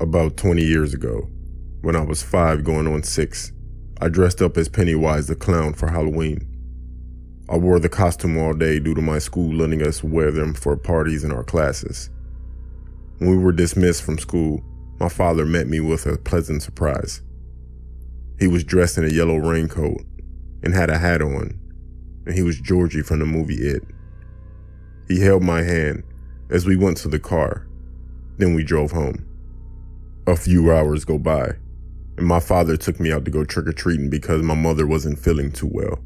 About 20 years ago, when I was 5 going on 6, I dressed up as Pennywise the Clown for Halloween. I wore the costume all day due to my school letting us wear them for parties in our classes. When we were dismissed from school, my father met me with a pleasant surprise. He was dressed in a yellow raincoat and had a hat on, and he was Georgie from the movie It. He held my hand as we went to the car, then we drove home. A few hours go by, and my father took me out to go trick-or-treating because my mother wasn't feeling too well.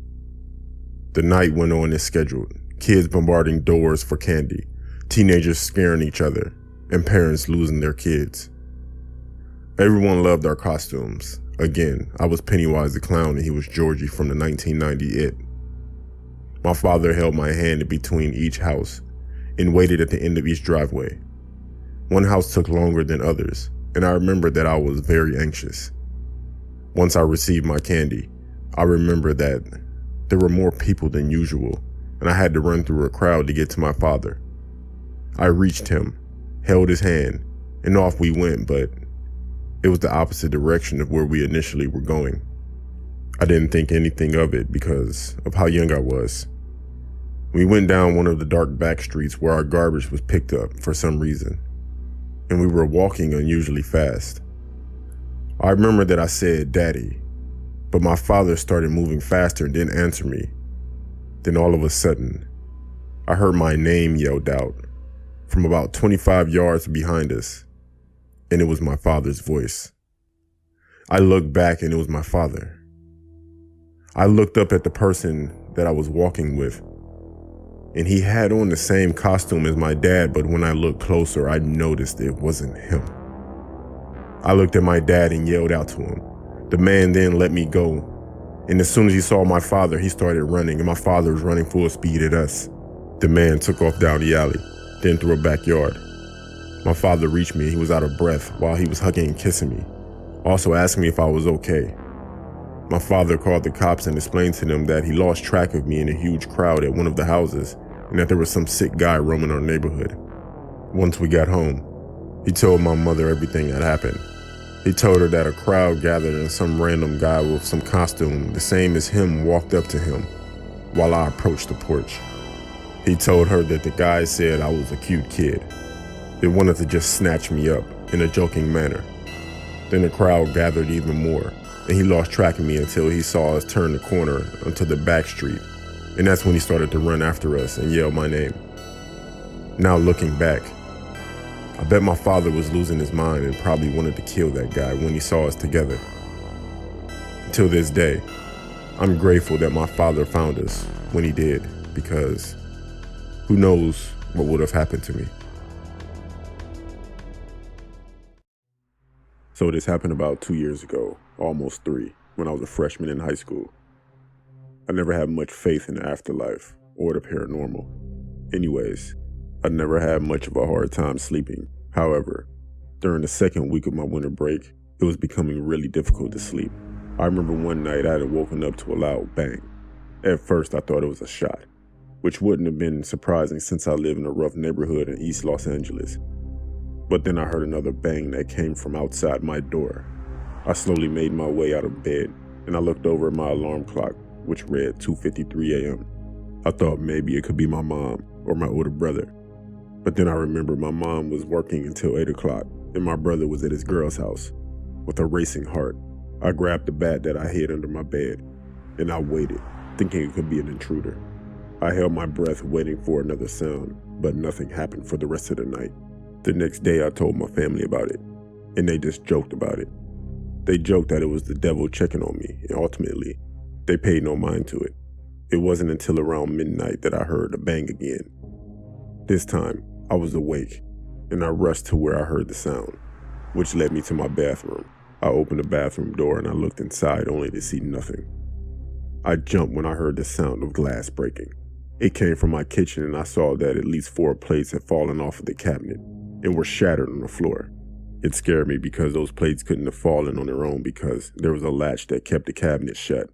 The night went on as scheduled, kids bombarding doors for candy, teenagers scaring each other, and parents losing their kids. Everyone loved our costumes. Again, I was Pennywise the Clown and he was Georgie from the 1990 It. My father held my hand in between each house and waited at the end of each driveway. One house took longer than others, and I remember that I was very anxious. Once I received my candy, I remember that there were more people than usual, and I had to run through a crowd to get to my father. I reached him, held his hand, and off we went, but it was the opposite direction of where we initially were going. I didn't think anything of it because of how young I was. We went down one of the dark back streets where our garbage was picked up for some reason, and we were walking unusually fast. I remember that I said, "Daddy," but my father started moving faster and didn't answer me. Then all of a sudden, I heard my name yelled out from about 25 yards behind us, and it was my father's voice. I looked back and it was my father. I looked up at the person that I was walking with, and he had on the same costume as my dad, but when I looked closer, I noticed it wasn't him. I looked at my dad and yelled out to him. The man then let me go, and as soon as he saw my father, he started running, and my father was running full speed at us. The man took off down the alley, then through a backyard. My father reached me and he was out of breath while he was hugging and kissing me, also asking me if I was okay. My father called the cops and explained to them that he lost track of me in a huge crowd at one of the houses and that there was some sick guy roaming our neighborhood. Once we got home, he told my mother everything that happened. He told her that a crowd gathered and some random guy with some costume the same as him walked up to him while I approached the porch. He told her that the guy said I was a cute kid. They wanted to just snatch me up in a joking manner. Then the crowd gathered even more, and he lost track of me until he saw us turn the corner onto the back street, and that's when he started to run after us and yell my name. Now looking back, I bet my father was losing his mind and probably wanted to kill that guy when he saw us together. Until this day, I'm grateful that my father found us when he did, because who knows what would have happened to me. So this happened about 2 years ago, almost 3, when I was a freshman in high school. I never had much faith in the afterlife or the paranormal. Anyways, I never had much of a hard time sleeping. However, during the second week of my winter break, it was becoming really difficult to sleep. I remember one night I had woken up to a loud bang. At first I thought it was a shot, which wouldn't have been surprising since I live in a rough neighborhood in East Los Angeles. But then I heard another bang that came from outside my door. I slowly made my way out of bed, and I looked over at my alarm clock, which read 2:53 a.m. I thought maybe it could be my mom or my older brother. But then I remembered my mom was working until 8 o'clock, and my brother was at his girl's house. With a racing heart, I grabbed the bat that I hid under my bed, and I waited, thinking it could be an intruder. I held my breath waiting for another sound, but nothing happened for the rest of the night. The next day I told my family about it, and they just joked about it. They joked that it was the devil checking on me, and ultimately, they paid no mind to it. It wasn't until around midnight that I heard a bang again. This time, I was awake, and I rushed to where I heard the sound, which led me to my bathroom. I opened the bathroom door and I looked inside only to see nothing. I jumped when I heard the sound of glass breaking. It came from my kitchen, and I saw that at least 4 plates had fallen off of the cabinet and were shattered on the floor. It scared me because those plates couldn't have fallen on their own because there was a latch that kept the cabinet shut.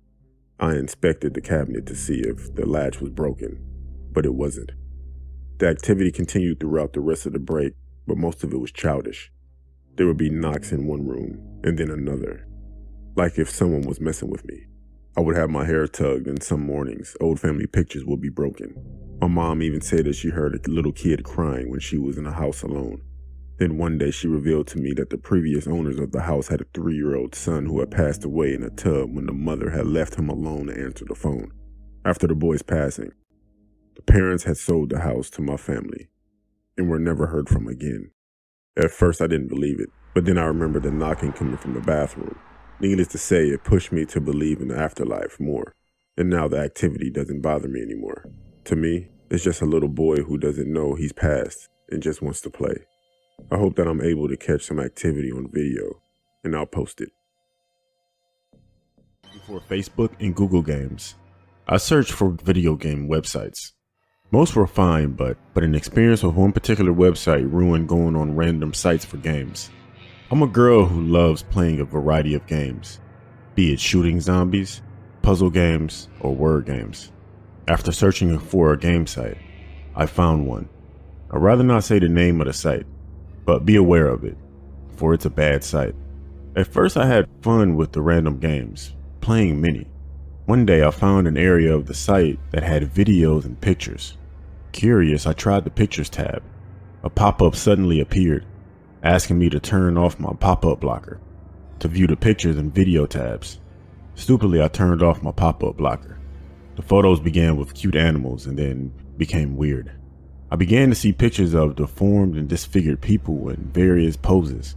I inspected the cabinet to see if the latch was broken, but it wasn't. The activity continued throughout the rest of the break, but most of it was childish. There would be knocks in one room, and then another, like if someone was messing with me. I would have my hair tugged, and some mornings, old family pictures would be broken. My mom even said that she heard a little kid crying when she was in the house alone. Then one day she revealed to me that the previous owners of the house had a 3-year-old son who had passed away in a tub when the mother had left him alone to answer the phone. After the boy's passing, the parents had sold the house to my family and were never heard from again. At first I didn't believe it, but then I remembered the knocking coming from the bathroom. Needless to say, it pushed me to believe in the afterlife more, and now the activity doesn't bother me anymore. To me, it's just a little boy who doesn't know he's passed and just wants to play. I hope that I'm able to catch some activity on video, and I'll post it. For Facebook and Google Games, I searched for video game websites. Most were fine, but an experience with one particular website ruined going on random sites for games. I'm a girl who loves playing a variety of games, be it shooting zombies, puzzle games, or word games. After searching for a game site, I found one. I'd rather not say the name of the site, but be aware of it, for it's a bad site. At first I had fun with the random games, playing many. One day I found an area of the site that had videos and pictures. Curious, I tried the pictures tab. A pop-up suddenly appeared, asking me to turn off my pop-up blocker to view the pictures and video tabs. Stupidly, I turned off my pop-up blocker. The photos began with cute animals and then became weird. I began to see pictures of deformed and disfigured people in various poses,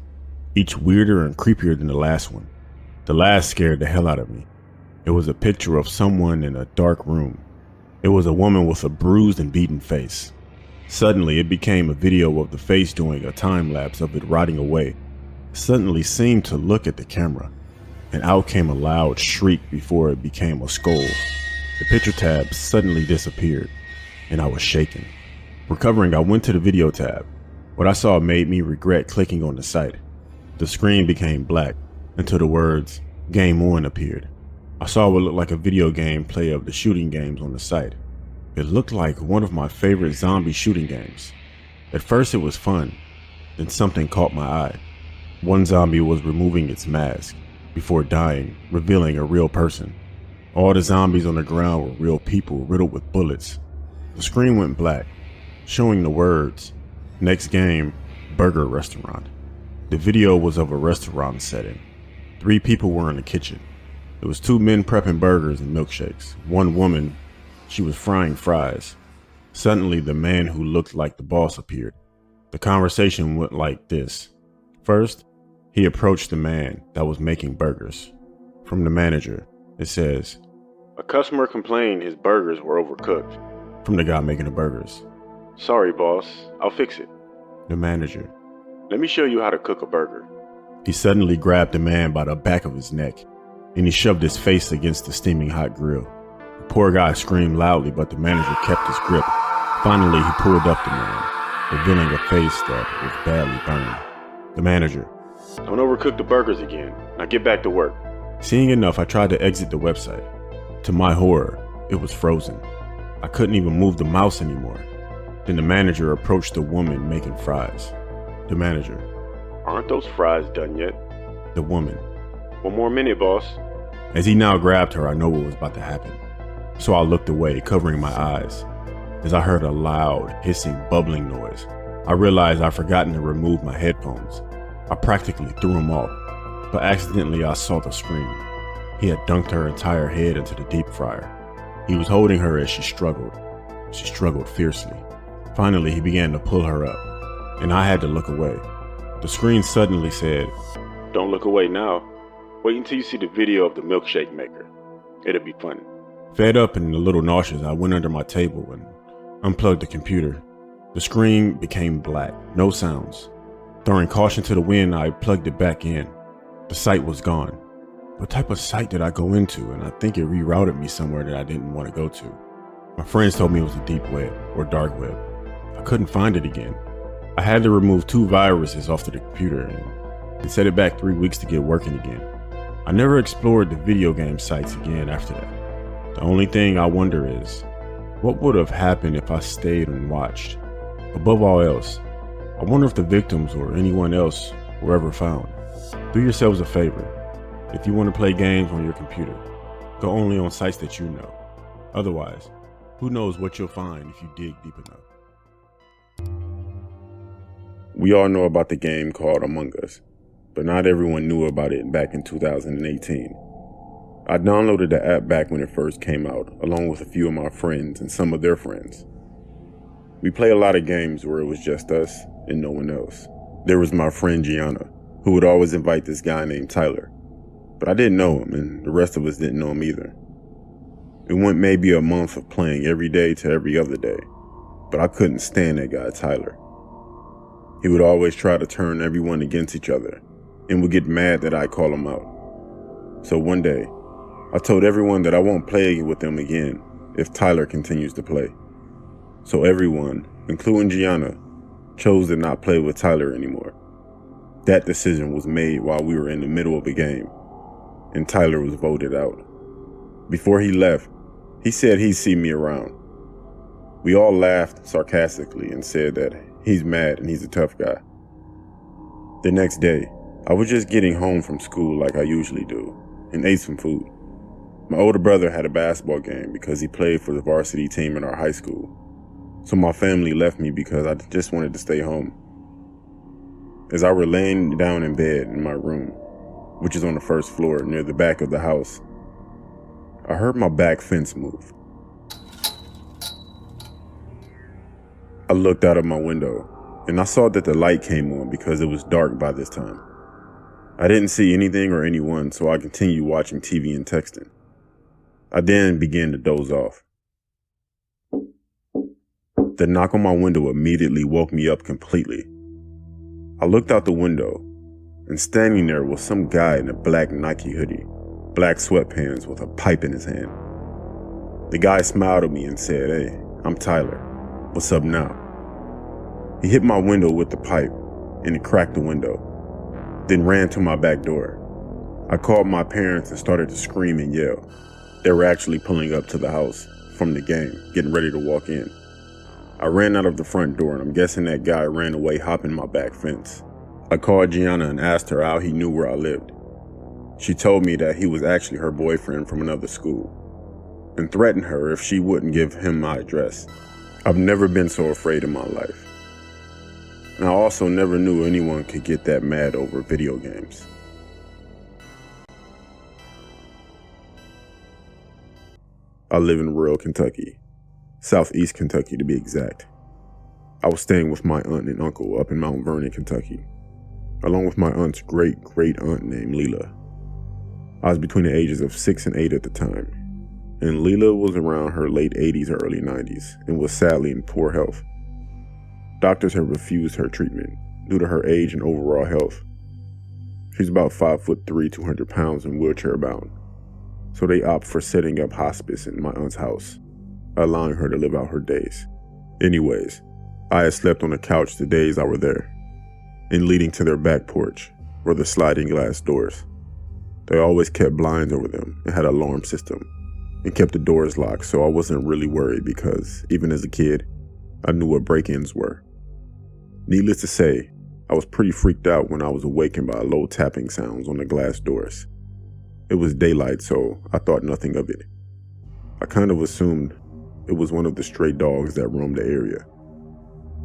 each weirder and creepier than the last one. The last scared the hell out of me. It was a picture of someone in a dark room. It was a woman with a bruised and beaten face. Suddenly, it became a video of the face doing a time lapse of it rotting away. It suddenly seemed to look at the camera, and out came a loud shriek before it became a skull. The picture tab suddenly disappeared, and I was shaken. Recovering, I went to the video tab. What I saw made me regret clicking on the site. The screen became black until the words "Game On" appeared. I saw what looked like a video gameplay of the shooting games on the site. It looked like one of my favorite zombie shooting games. At first it was fun, then something caught my eye. One zombie was removing its mask before dying, revealing a real person. All the zombies on the ground were real people riddled with bullets. The screen went black, showing the words, "Next game, burger restaurant." The video was of a restaurant setting. 3 people were in the kitchen. There was 2 men prepping burgers and milkshakes. One woman, she was frying fries. Suddenly, the man who looked like the boss appeared. The conversation went like this. First, he approached the man that was making burgers. From the manager, it says, "A customer complained his burgers were overcooked." From the guy making the burgers, "Sorry, boss, I'll fix it." The manager, "Let me show you how to cook a burger." He suddenly grabbed the man by the back of his neck, and he shoved his face against the steaming hot grill. The poor guy screamed loudly, but the manager kept his grip. Finally, he pulled up the man, revealing a face that was badly burned. The manager, "Don't overcook the burgers again. Now get back to work." Seeing enough, I tried to exit the website. To my horror, it was frozen. I couldn't even move the mouse anymore. Then the manager approached the woman making fries. The manager, "Aren't those fries done yet?" The woman, "One more minute, boss." As he now grabbed her, I know what was about to happen. So I looked away, covering my eyes. As I heard a loud, hissing, bubbling noise, I realized I'd forgotten to remove my headphones. I practically threw them off, but accidentally I saw the screen. He had dunked her entire head into the deep fryer. He was holding her as she struggled. She struggled fiercely. Finally, he began to pull her up, and I had to look away. The screen suddenly said, "Don't look away now. Wait until you see the video of the milkshake maker. It'll be funny." Fed up and a little nauseous, I went under my table and unplugged the computer. The screen became black, no sounds. Throwing caution to the wind, I plugged it back in. The site was gone. What type of site did I go into? And I think it rerouted me somewhere that I didn't want to go to. My friends told me it was a deep web or dark web. I couldn't find it again. I had to remove 2 viruses off the computer and set it back 3 weeks to get working again. I never explored the video game sites again after that. The only thing I wonder is, what would have happened if I stayed and watched? Above all else, I wonder if the victims or anyone else were ever found. Do yourselves a favor. If you want to play games on your computer, go only on sites that you know. Otherwise, who knows what you'll find if you dig deep enough. We all know about the game called Among Us, but not everyone knew about it back in 2018. I downloaded the app back when it first came out, along with a few of my friends and some of their friends. We play a lot of games where it was just us and no one else. There was my friend Gianna, who would always invite this guy named Tyler, but I didn't know him and the rest of us didn't know him either. It went maybe a month of playing every day to every other day, but I couldn't stand that guy Tyler. He would always try to turn everyone against each other and would get mad that I call him out. So one day, I told everyone that I won't play with them again if Tyler continues to play. So everyone, including Gianna, chose to not play with Tyler anymore. That decision was made while we were in the middle of a game, and Tyler was voted out. Before he left, he said he'd see me around. We all laughed sarcastically and said that he's mad and he's a tough guy. The next day, I was just getting home from school like I usually do, and ate some food. My older brother had a basketball game because he played for the varsity team in our high school. So my family left me because I just wanted to stay home. As I were laying down in bed in my room, which is on the first floor near the back of the house, I heard my back fence move. I looked out of my window and I saw that the light came on because it was dark by this time. I didn't see anything or anyone, so I continued watching TV and texting. I then began to doze off. The knock on my window immediately woke me up completely. I looked out the window, and standing there was some guy in a black Nike hoodie, black sweatpants with a pipe in his hand. The guy smiled at me and said, "Hey, I'm Tyler. What's up now?" He hit my window with the pipe, and it cracked the window, then ran to my back door. I called my parents and started to scream and yell. They were actually pulling up to the house from the game, getting ready to walk in. I ran out of the front door and I'm guessing that guy ran away hopping my back fence. I called Gianna and asked her how he knew where I lived. She told me that he was actually her boyfriend from another school and threatened her if she wouldn't give him my address. I've never been so afraid in my life. And I also never knew anyone could get that mad over video games. I live in rural Kentucky, southeast Kentucky to be exact. I was staying with my aunt and uncle up in Mount Vernon, Kentucky, along with my aunt's great-great-aunt named Leela. I was between the ages of 6 and 8 at the time, and Leela was around her late 80s or early 90s and was sadly in poor health. Doctors had refused her treatment due to her age and overall health. She's about 5'3", 200 pounds and wheelchair bound. So they opt for setting up hospice in my aunt's house, allowing her to live out her days. Anyways, I had slept on the couch the days I were there, and leading to their back porch were the sliding glass doors. They always kept blinds over them and had an alarm system, and kept the doors locked, so I wasn't really worried because, even as a kid, I knew what break-ins were. Needless to say, I was pretty freaked out when I was awakened by low tapping sounds on the glass doors. It was daylight, so I thought nothing of it. I kind of assumed it was one of the stray dogs that roamed the area,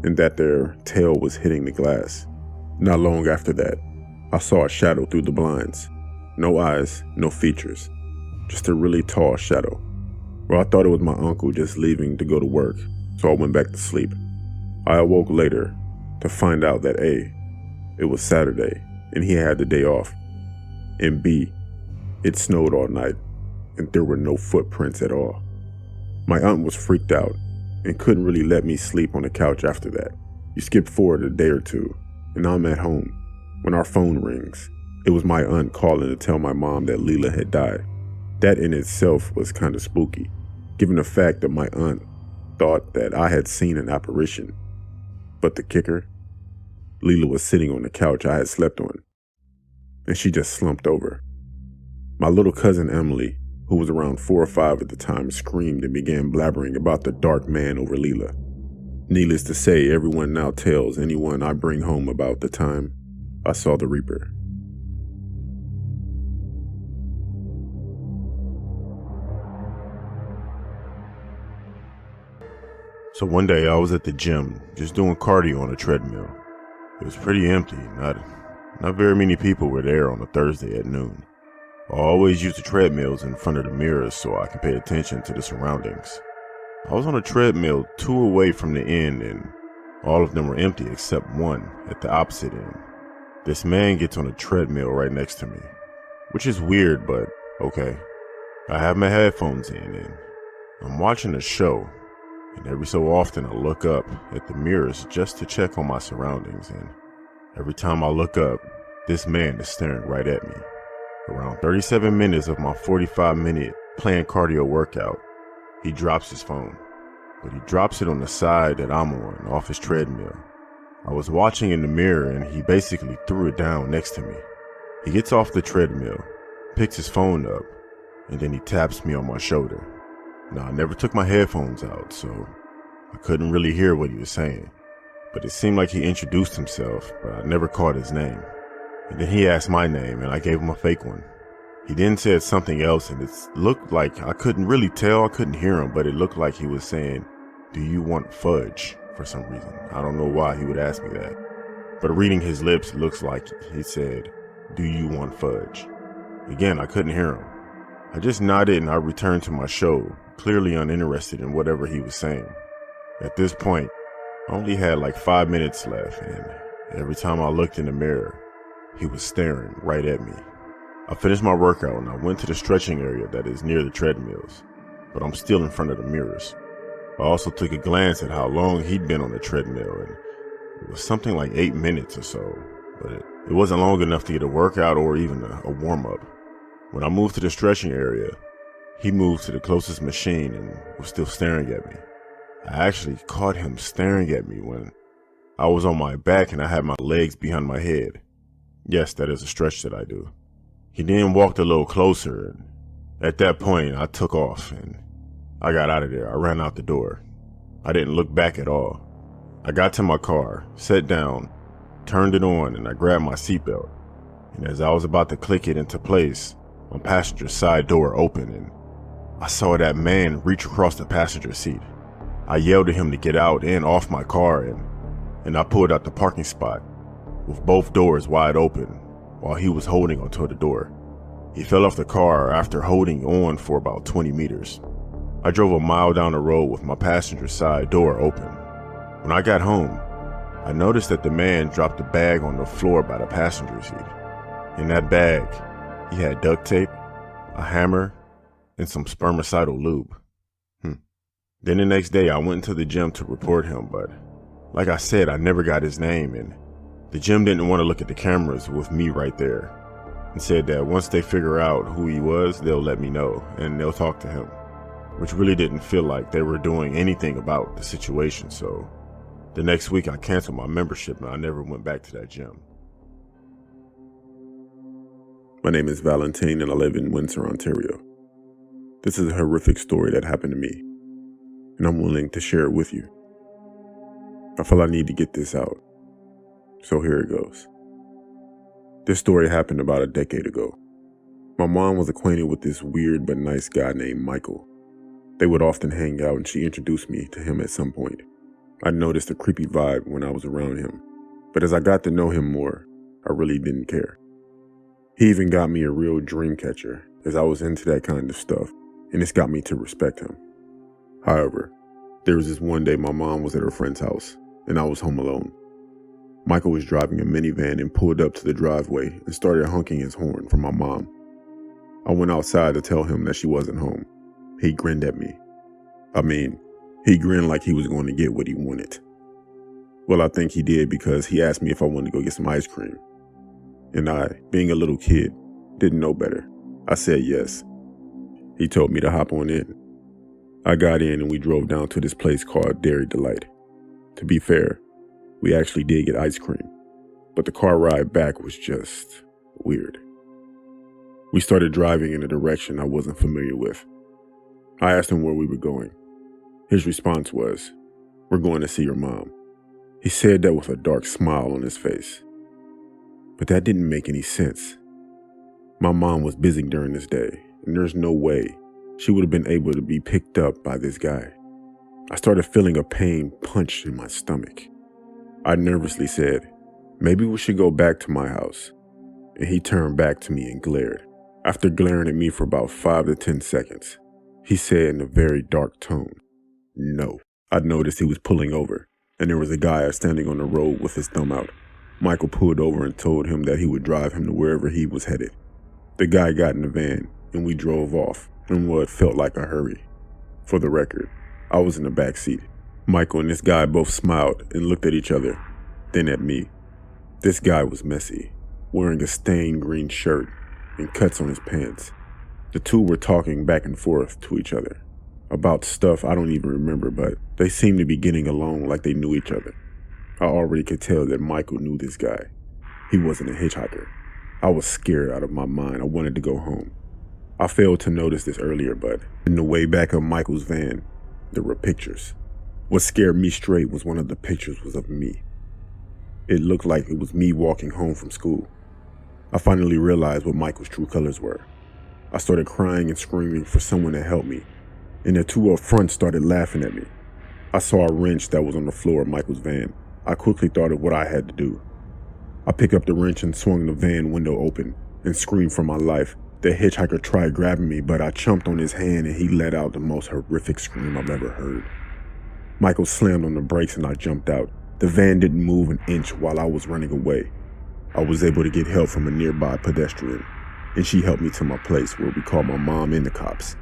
and that their tail was hitting the glass. Not long after that, I saw a shadow through the blinds. No eyes, no features, just a really tall shadow. Well, I thought it was my uncle just leaving to go to work, so I went back to sleep. I awoke later to find out that A, it was Saturday and he had the day off, and B, it snowed all night and there were no footprints at all. My aunt was freaked out and couldn't really let me sleep on the couch after that. You skip forward a day or two and I'm at home when our phone rings. It was my aunt calling to tell my mom that Leela had died. That in itself was kind of spooky, given the fact that my aunt thought that I had seen an apparition. But the kicker, Leela was sitting on the couch I had slept on, and she just slumped over. My little cousin Emily, who was around 4 or 5 at the time, screamed and began blabbering about the dark man over Leela. Needless to say, everyone now tells anyone I bring home about the time I saw the Reaper. So one day I was at the gym, just doing cardio on a treadmill. It was pretty empty, not very many people were there on a Thursday at noon. I always use the treadmills in front of the mirrors so I can pay attention to the surroundings. I was on a treadmill 2 away from the end and all of them were empty except one at the opposite end. This man gets on a treadmill right next to me, which is weird, but okay. I have my headphones in and I'm watching a show, and every so often I look up at the mirrors just to check on my surroundings, and every time I look up, this man is staring right at me. Around 37 minutes of my 45-minute planned cardio workout, he drops his phone, but he drops it on the side that I'm on, off his treadmill. I was watching in the mirror and he basically threw it down next to me. He gets off the treadmill, picks his phone up, and then he taps me on my shoulder. Now, I never took my headphones out, so I couldn't really hear what he was saying, but it seemed like he introduced himself, but I never caught his name. And then he asked my name and I gave him a fake one. He then said something else and it looked like I couldn't really tell, I couldn't hear him, but it looked like he was saying, "Do you want fudge?" for some reason. I don't know why he would ask me that, but reading his lips, it looks like he said, "Do you want fudge?" Again, I couldn't hear him. I just nodded and I returned to my show, clearly uninterested in whatever he was saying. At this point, I only had like 5 minutes left, and every time I looked in the mirror, he was staring right at me. I finished my workout and I went to the stretching area that is near the treadmills, but I'm still in front of the mirrors. I also took a glance at how long he'd been on the treadmill, and it was something like 8 minutes or so, but it wasn't long enough to get a workout or even a warm-up. When I moved to the stretching area, he moved to the closest machine and was still staring at me. I actually caught him staring at me when I was on my back and I had my legs behind my head. Yes, that is a stretch that I do. He then walked a little closer, and at that point I took off and I got out of there. I ran out the door. I didn't look back at all. I got to my car, sat down, turned it on, and I grabbed my seatbelt. And as I was about to click it into place, my passenger side door opened and I saw that man reach across the passenger seat. I yelled at him to get out and off my car, and I pulled out the parking spot with both doors wide open while he was holding onto the door. He fell off the car after holding on for about 20 meters. I drove a mile down the road with my passenger side door open. When I got home, I noticed that the man dropped a bag on the floor by the passenger seat. In that bag, he had duct tape, a hammer, and some spermicidal lube. Then the next day I went into the gym to report him, but like I said, I never got his name, and the gym didn't want to look at the cameras with me right there, and said that once they figure out who he was, they'll let me know and they'll talk to him, which really didn't feel like they were doing anything about the situation. So the next week I canceled my membership and I never went back to that gym. My name is Valentine and I live in Windsor, Ontario. This is a horrific story that happened to me, and I'm willing to share it with you. I feel I need to get this out, so here it goes. This story happened about a decade ago. My mom was acquainted with this weird but nice guy named Michael. They would often hang out and she introduced me to him at some point. I noticed a creepy vibe when I was around him, but as I got to know him more, I really didn't care. He even got me a real dream catcher, as I was into that kind of stuff, and this got me to respect him. However, there was this one day my mom was at her friend's house, and I was home alone. Michael was driving a minivan and pulled up to the driveway and started honking his horn for my mom. I went outside to tell him that she wasn't home. He grinned at me. He grinned like he was going to get what he wanted. Well, I think he did because he asked me if I wanted to go get some ice cream. And I, being a little kid, didn't know better. I said yes. He told me to hop on in. I got in and we drove down to this place called Dairy Delight. To be fair, we actually did get ice cream, but the car ride back was just weird. We started driving in a direction I wasn't familiar with. I asked him where we were going. His response was, "We're going to see your mom." He said that with a dark smile on his face. But that didn't make any sense. My mom was busy during this day, and there's no way she would have been able to be picked up by this guy. I started feeling a pain punch in my stomach. I nervously said, "Maybe we should go back to my house." And he turned back to me and glared. After glaring at me for about 5 to 10 seconds, he said in a very dark tone, "No." I noticed he was pulling over, and there was a guy standing on the road with his thumb out. Michael pulled over and told him that he would drive him to wherever he was headed. The guy got in the van, and we drove off in what felt like a hurry. For the record, I was in the back seat. Michael and this guy both smiled and looked at each other, then at me. This guy was messy, wearing a stained green shirt and cuts on his pants. The two were talking back and forth to each other about stuff I don't even remember, but they seemed to be getting along like they knew each other. I already could tell that Michael knew this guy. He wasn't a hitchhiker. I was scared out of my mind. I wanted to go home. I failed to notice this earlier, but in the way back of Michael's van, there were pictures. What scared me straight was one of the pictures was of me. It looked like it was me walking home from school. I finally realized what Michael's true colors were. I started crying and screaming for someone to help me, and the two up front started laughing at me. I saw a wrench that was on the floor of Michael's van. I quickly thought of what I had to do. I picked up the wrench and swung the van window open and screamed for my life. The hitchhiker tried grabbing me, but I chumped on his hand and he let out the most horrific scream I've ever heard. Michael slammed on the brakes and I jumped out. The van didn't move an inch while I was running away. I was able to get help from a nearby pedestrian, and she helped me to my place where we called my mom and the cops.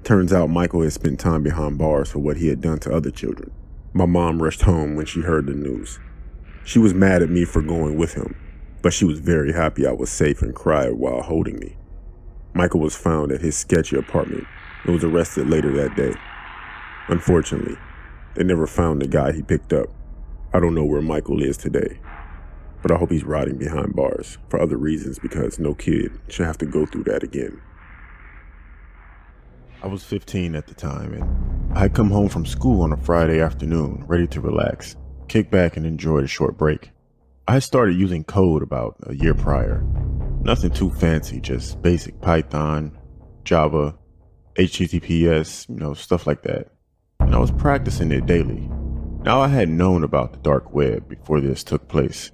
Turns out Michael had spent time behind bars for what he had done to other children. My mom rushed home when she heard the news. She was mad at me for going with him, but she was very happy I was safe and cried while holding me. Michael was found at his sketchy apartment and was arrested later that day. Unfortunately, they never found the guy he picked up. I don't know where Michael is today, but I hope he's rotting behind bars for other reasons because no kid should have to go through that again. I was 15 at the time, and I had come home from school on a Friday afternoon, ready to relax, kick back and enjoy a short break. I had started using code about a year prior. Nothing too fancy, just basic Python, Java, HTTPS, stuff like that. And I was practicing it daily. Now I had known about the dark web before this took place.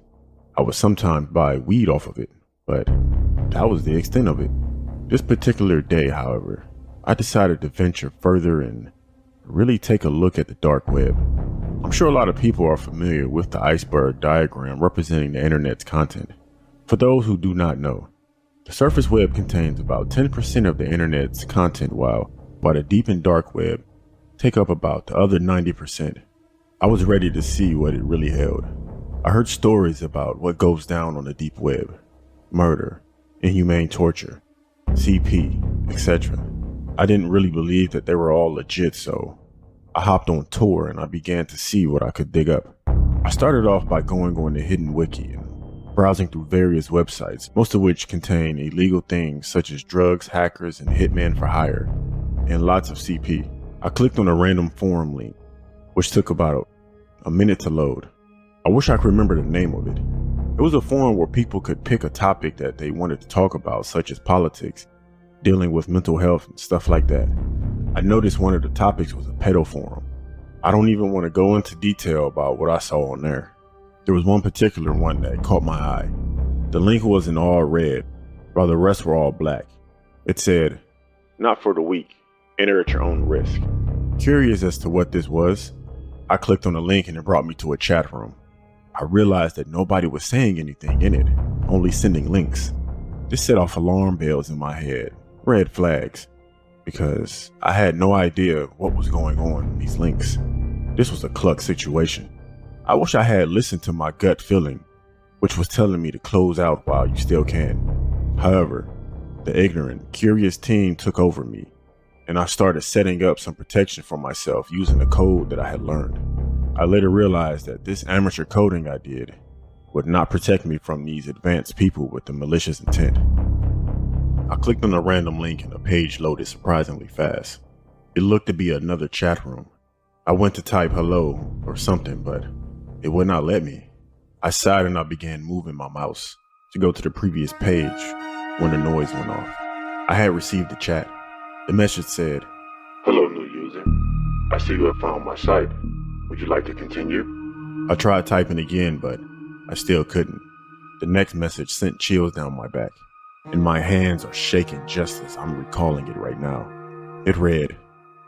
I would sometimes buy weed off of it, but that was the extent of it. This particular day, however, I decided to venture further and really take a look at the dark web. I'm sure a lot of people are familiar with the iceberg diagram representing the internet's content. For those who do not know, the surface web contains about 10% of the internet's content while the deep and dark web take up about the other 90%. I was ready to see what it really held. I heard stories about what goes down on the deep web, murder, inhumane torture, CP, etc. I didn't really believe that they were all legit, so I hopped on Tor and I began to see what I could dig up. I started off by going on the hidden wiki and browsing through various websites, most of which contain illegal things such as drugs, hackers, and hitmen for hire, and lots of CP. I clicked on a random forum link, which took about a minute to load. I wish I could remember the name of it. It was a forum where people could pick a topic that they wanted to talk about, such as politics, dealing with mental health, and stuff like that. I noticed one of the topics was a pedo forum. I don't even want to go into detail about what I saw on there. There was one particular one that caught my eye. The link was in all red, while the rest were all black. It said, "Not for the weak, enter at your own risk." Curious as to what this was, I clicked on the link and it brought me to a chat room. I realized that nobody was saying anything in it, only sending links. This set off alarm bells in my head, red flags, because I had no idea what was going on in these links. This was a cluck situation. I wish I had listened to my gut feeling, which was telling me to close out while you still can. However, the ignorant, curious teen took over me, and I started setting up some protection for myself using the code that I had learned. I later realized that this amateur coding I did would not protect me from these advanced people with the malicious intent. I clicked on a random link and the page loaded surprisingly fast. It looked to be another chat room. I went to type hello or something, but it would not let me. I sighed and I began moving my mouse to go to the previous page when the noise went off. I had received the chat. The message said, "Hello, new user. I see you have found my site. Would you like to continue?" I tried typing again, but I still couldn't. The next message sent chills down my back, and my hands are shaking just as I'm recalling it right now. It read,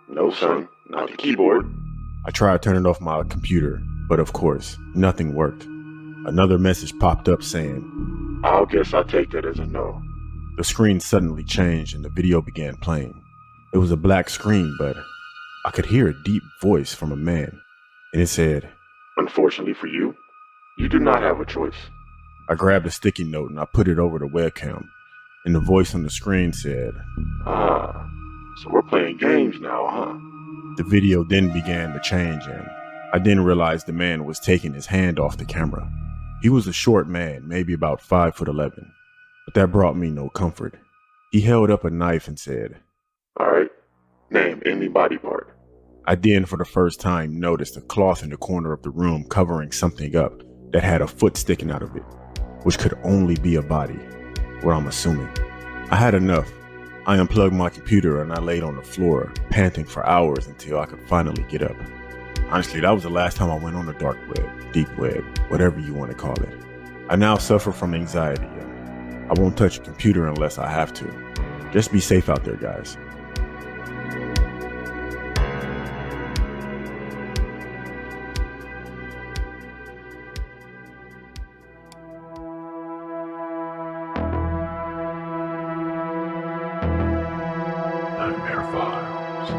"No, son, not the keyboard." I tried turning off my computer, but of course, nothing worked. Another message popped up saying, "I'll guess I take that as a no." The screen suddenly changed and the video began playing. It was a black screen, but I could hear a deep voice from a man, and it said, "Unfortunately for you, you do not have a choice." I grabbed a sticky note and I put it over the webcam, and the voice on the screen said, "Ah, so we're playing games now, huh?" The video then began to change, and I then realized the man was taking his hand off the camera. He was a short man, maybe about 5'11", but that brought me no comfort. He held up a knife and said, "All right, name any body part." I then for the first time noticed a cloth in the corner of the room covering something up that had a foot sticking out of it, which could only be a body, or I'm assuming. I had enough. I unplugged my computer and I laid on the floor, panting for hours until I could finally get up. Honestly, that was the last time I went on the dark web, deep web, whatever you want to call it. I now suffer from anxiety, and I won't touch a computer unless I have to. Just be safe out there, guys. Nightmare Files.